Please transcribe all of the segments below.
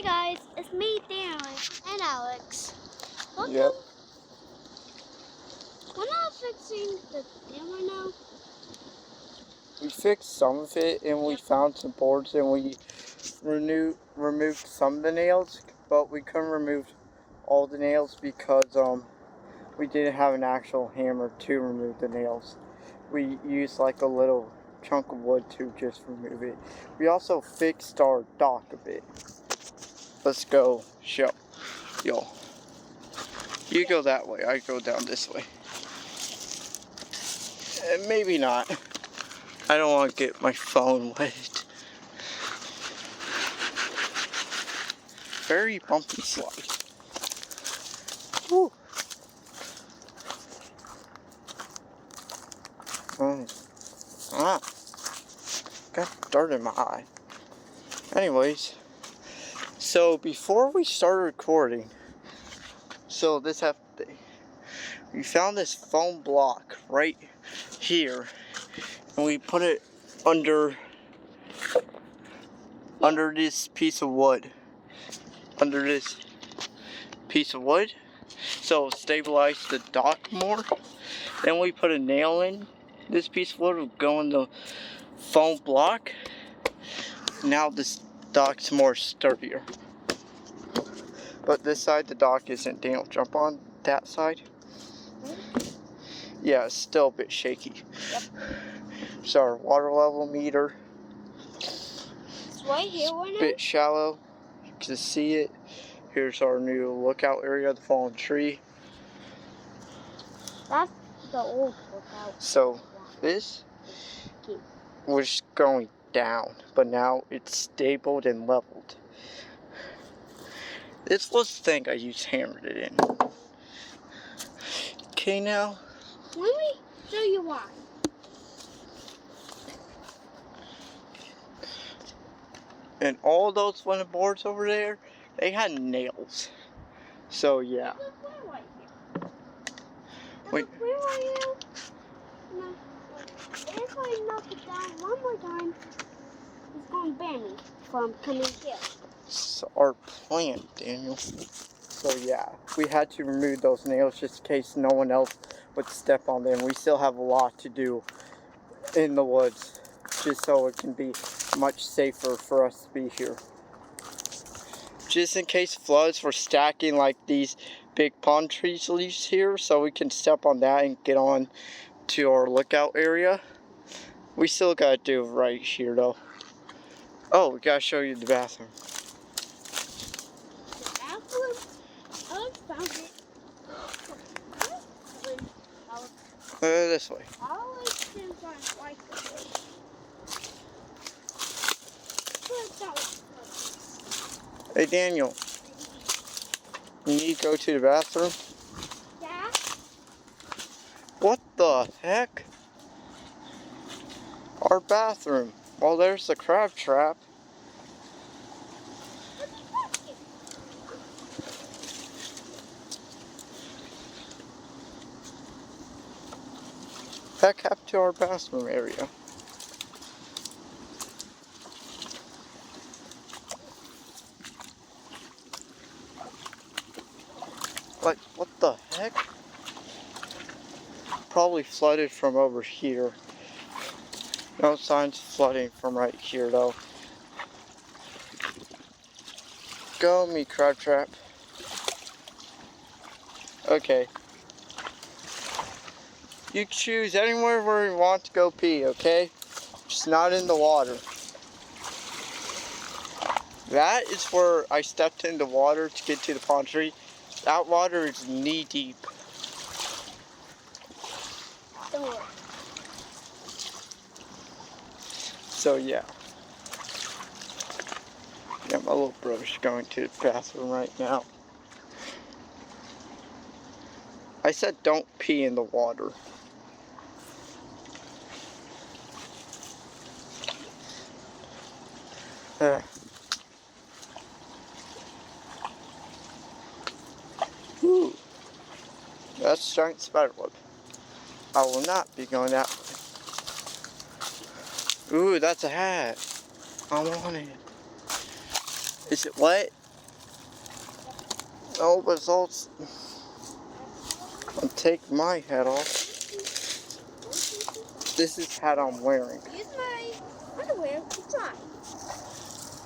guys, it's me, Darren, and Alex. Welcome. Yep. We're not fixing the camera now. We fixed some of it, and we found some boards, and we removed some of the nails, but we couldn't remove all the nails because we didn't have an actual hammer to remove the nails. We used like a little chunk of wood to just remove it. We also fixed our dock a bit. Let's go show y'all. You go that way, I go down this way. And maybe not. I don't want to get my phone wet. Very bumpy slide. Woo. Got dirt in my eye. Anyways, so before we started recording, so this happened. We found this foam block right here, and we put it under this piece of wood. Under this piece of wood, so stabilize the dock more. Then we put a nail in this piece of wood, will go in the foam block. Now this dock's more sturdier. But this side the dock isn't. Daniel, jump on that side. Yeah, it's still a bit shaky. Yep. So our water level meter. It's right here right now. Bit shallow. You can see it. Here's our new lookout area, the fallen tree. That's the old lookout. So this was going down, but now it's stabled and leveled. This was the thing I used hammered it in. Okay, now let me show you why. And all those wooden boards over there, they had nails. So yeah. Wait. No. If I knock it down one more time, it's going to ban me from coming here. It's our plan, Daniel. So yeah, we had to remove those nails just in case no one else would step on them. We still have a lot to do in the woods, just so it can be much safer for us to be here. Just in case floods, we're stacking like these big palm trees leaves here, so we can step on that and get on to our lookout area. We still gotta do right here though. Oh, we gotta show you the bathroom. The bathroom? I found it. This way. I always think I like it. Hey Daniel, you need to go to the bathroom? Yeah? What the heck? Our bathroom. Well, there's the crab trap. Back up to our bathroom area. Like, what the heck? Probably flooded from over here. No signs of flooding from right here though. Go me, crab trap. Okay. You choose anywhere where you want to go pee, okay? Just not in the water. That is where I stepped in the water to get to the palm tree. That water is knee deep. So yeah. Yeah, my little brother's going to the bathroom right now. I said don't pee in the water. Ooh, that's a giant spider web. I will not be going that way. Ooh, that's a hat. I want it. Is it wet? No results. I'll take my hat off. This is hat I'm wearing. Use my underwear to try.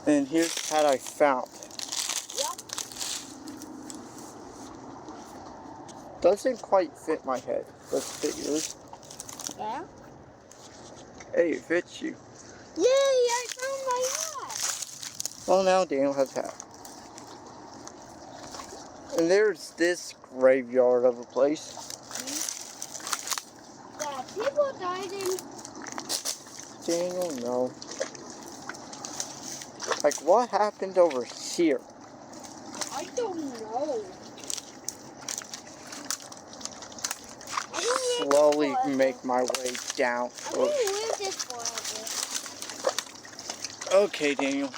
And here's the hat I found. Yep. Doesn't quite fit my head. Does it fit yours? Yeah. Hey, it fits you. Yay! I found my hat. Well, now Daniel has a hat. And there's this graveyard of a place. That people died in. Daniel, no. Like, what happened over here? I don't know. I don't live Slowly forever. make my way down. I don't live this forever. Okay, Daniel.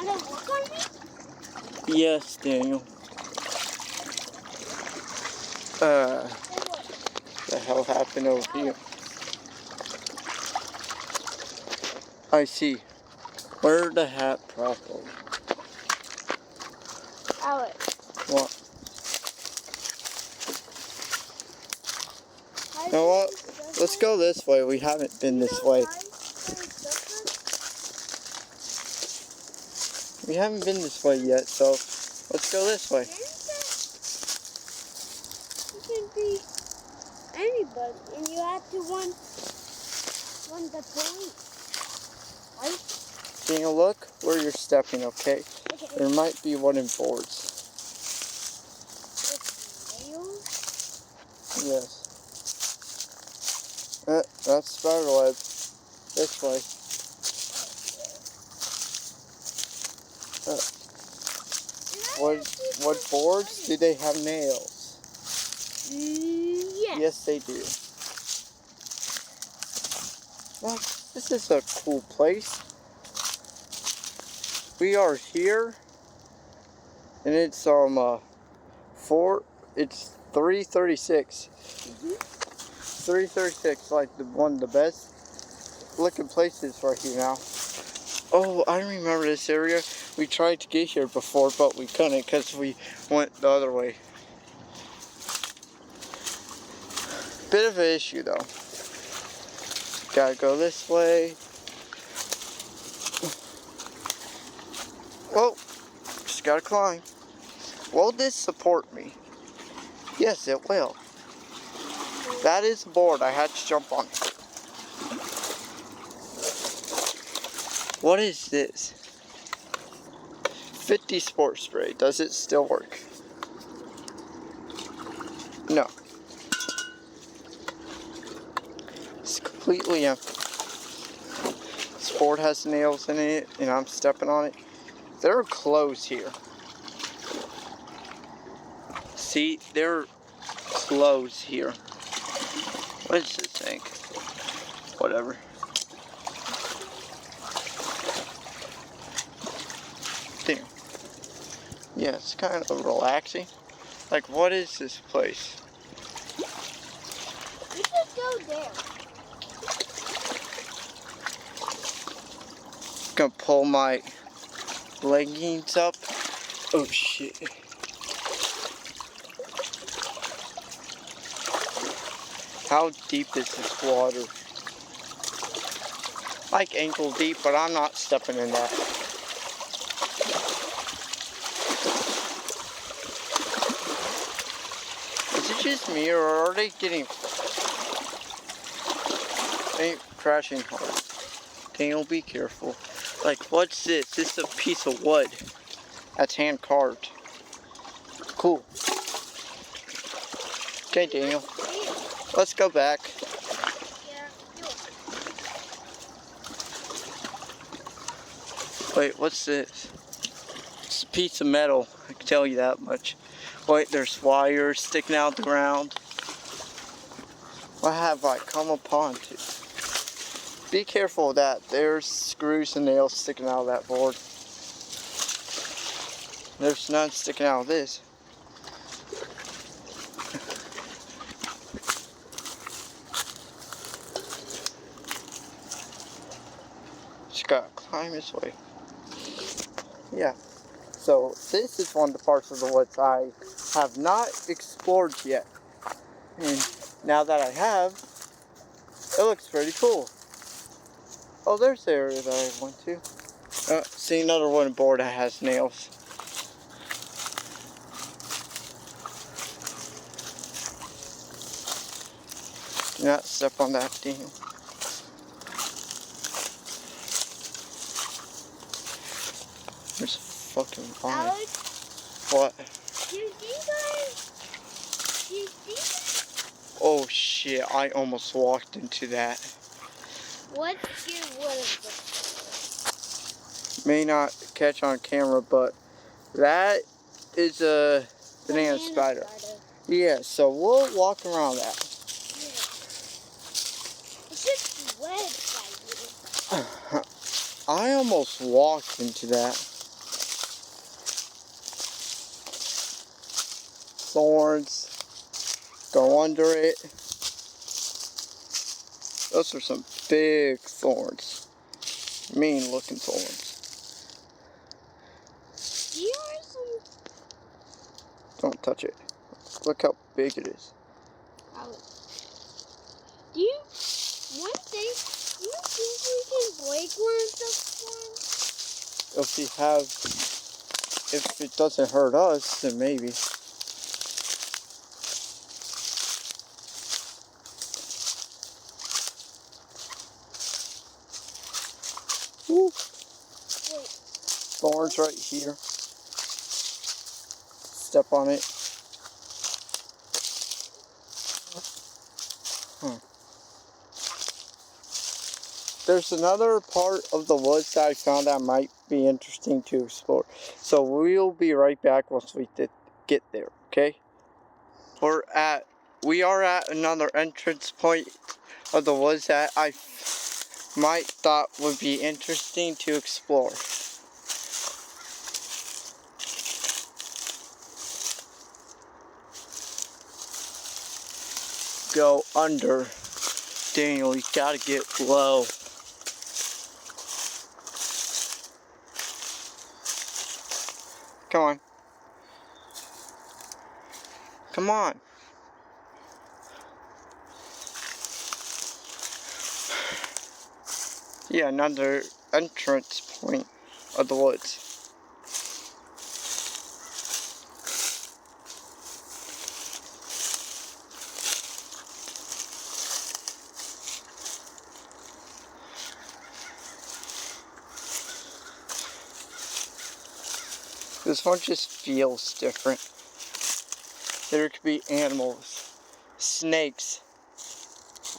Does it work on me? Yes, Daniel. The hell happened over here? I see. Wear the hat properly. Alex. What? You know what? Let's go this way. We haven't been this way. We haven't been this way yet, so let's go this way. You can be anybody, and you have to run the police, right? Daniel, look where you're stepping, okay? Okay. There might be wooden boards. It's nails. Yes. That's spider web. This way. What boards? Do they have nails? Yes. Yes, they do. Well, this is a cool place. We are here, and it's it's 3:36. 3:36, like one of the best looking places right here now. Oh, I remember this area. We tried to get here before, but we couldn't because we went the other way. Bit of an issue though. Gotta go this way. Whoa, just gotta climb. Will this support me? Yes, it will. That is the board. I had to jump on it. What is this? 50 sport spray. Does it still work? No. It's completely empty. This board has nails in it, and I'm stepping on it. There are clothes here. See, there are clothes here. What is this thing? Whatever. There. Yeah, it's kind of relaxing. Like, what is this place? We should go there. Gonna pull my leggings up. Oh shit. How deep is this water? Like ankle deep, but I'm not stepping in that. Is it just me, or are they getting crashing hard? Daniel, be careful. Like, what's this? This is a piece of wood that's hand carved. Cool. Okay, Daniel. Let's go back. Wait, what's this? It's a piece of metal, I can tell you that much. Wait, there's wires sticking out the ground. What have I come upon to? Be careful of that. There's screws and nails sticking out of that board. There's none sticking out of this. Just gotta climb this way. Yeah. So this is one of the parts of the woods I have not explored yet. And now that I have, it looks pretty cool. Oh, there's the area that I went to. See another wooden board that has nails. Do not step on that, Daniel. There's a fucking vine. Alex, What? do you see that? Oh shit, I almost walked into that. What's your what is it? May not catch on camera, but that is a banana spider. Yeah, so we'll walk around that. It's just red spider. I almost walked into that. Thorns. Go under it. Those are some big thorns. Mean looking thorns. Here are some. Don't touch it. Look how big it is. Do you one thing? Do you think we can break one of those ones? If it doesn't hurt us, then maybe. Woo. Thorns right here. Step on it. There's another part of the woods that I found that might be interesting to explore. So we'll be right back once we get there, okay? We are at another entrance point of the woods that I might thought would be interesting to explore. Go under. Daniel, you gotta get low. Come on. Come on. Yeah, another entrance point of the woods. This one just feels different. There could be animals, snakes,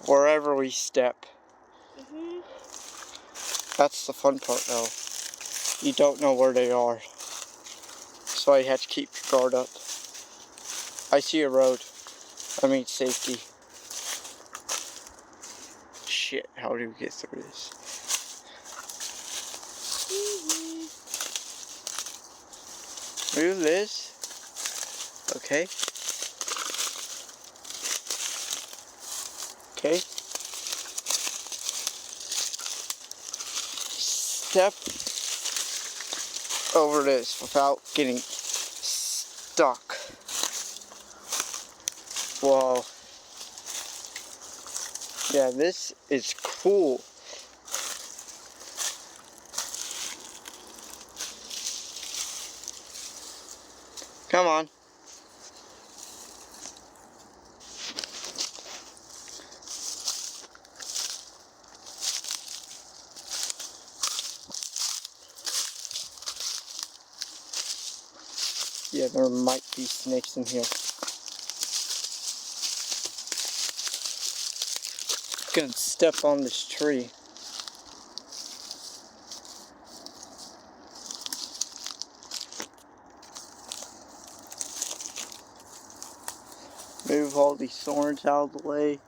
wherever we step. That's the fun part though. You don't know where they are. So you have to keep your guard up. I see a road. I mean safety. Shit, how do we get through this? Move this. Okay. Okay. Step over this without getting stuck. Whoa. Yeah, this is cool. Come on. Yeah, there might be snakes in here. Gonna step on this tree. Move all these thorns out of the way.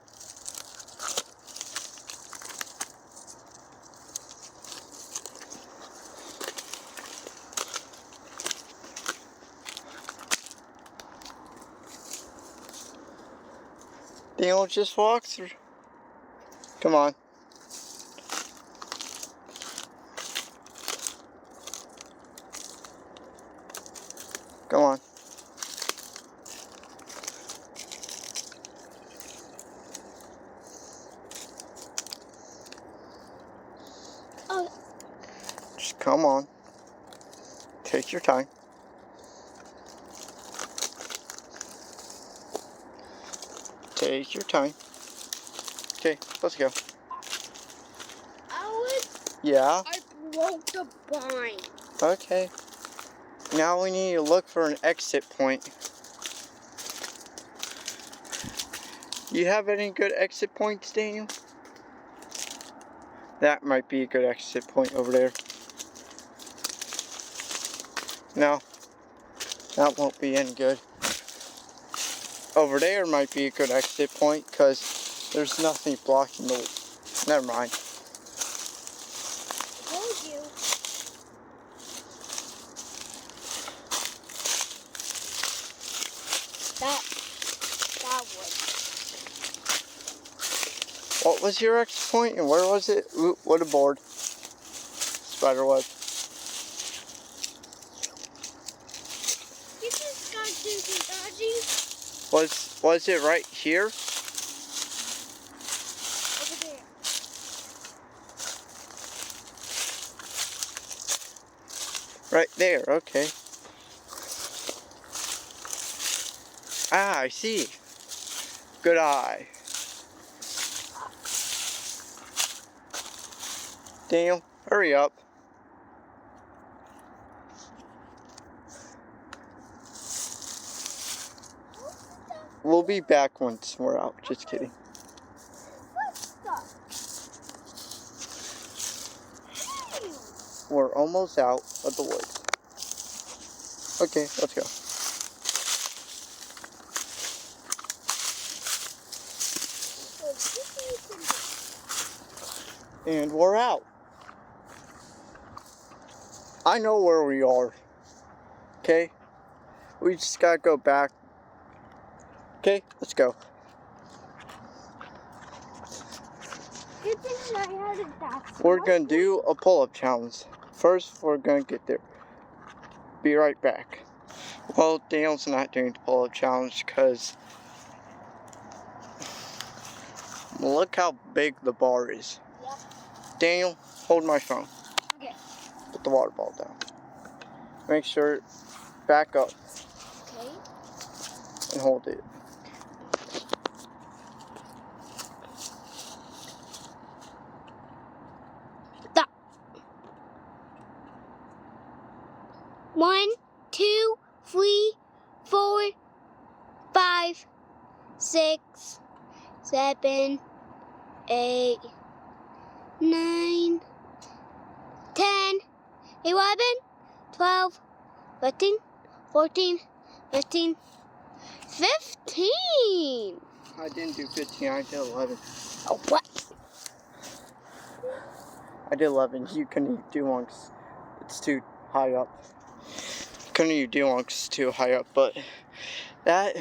Daniel, just walk through. Come on. Go on. Oh. Just come on. Take your time. Take your time. Okay, let's go. Yeah? I broke the bind. Okay. Now we need to look for an exit point. You have any good exit points, Daniel? That might be a good exit point over there. No, that won't be any good. Over there might be a good exit point because there's nothing blocking the... Never mind. I told you. That would. What was your exit point and where was it? Ooh, what a board. Spider web. You just got to do some dodging. Was it right here? Over there. Right there, okay. Ah, I see. Good eye. Daniel, hurry up. We'll be back once we're out. Just kidding. We're almost out of the woods. Okay, let's go. And we're out. I know where we are. Okay? We just gotta go back. Okay, let's go. We're gonna do a pull-up challenge. First, we're gonna get there. Be right back. Well, Daniel's not doing the pull-up challenge because look how big the bar is. Yep. Daniel, hold my phone. Okay. Put the water bottle down. Make sure back up. Okay. And hold it. Stop. 1, 2, 3, 4, 5, 6, 7, 8, 9, 10, 11, 12, 13, 14, 15, 15. I didn't do 15, I did 11. Oh, what? I did 11. You couldn't do one because it's too high up. Couldn't do one because it's too high up, but that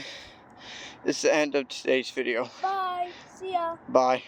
is the end of today's video. Bye. See ya. Bye.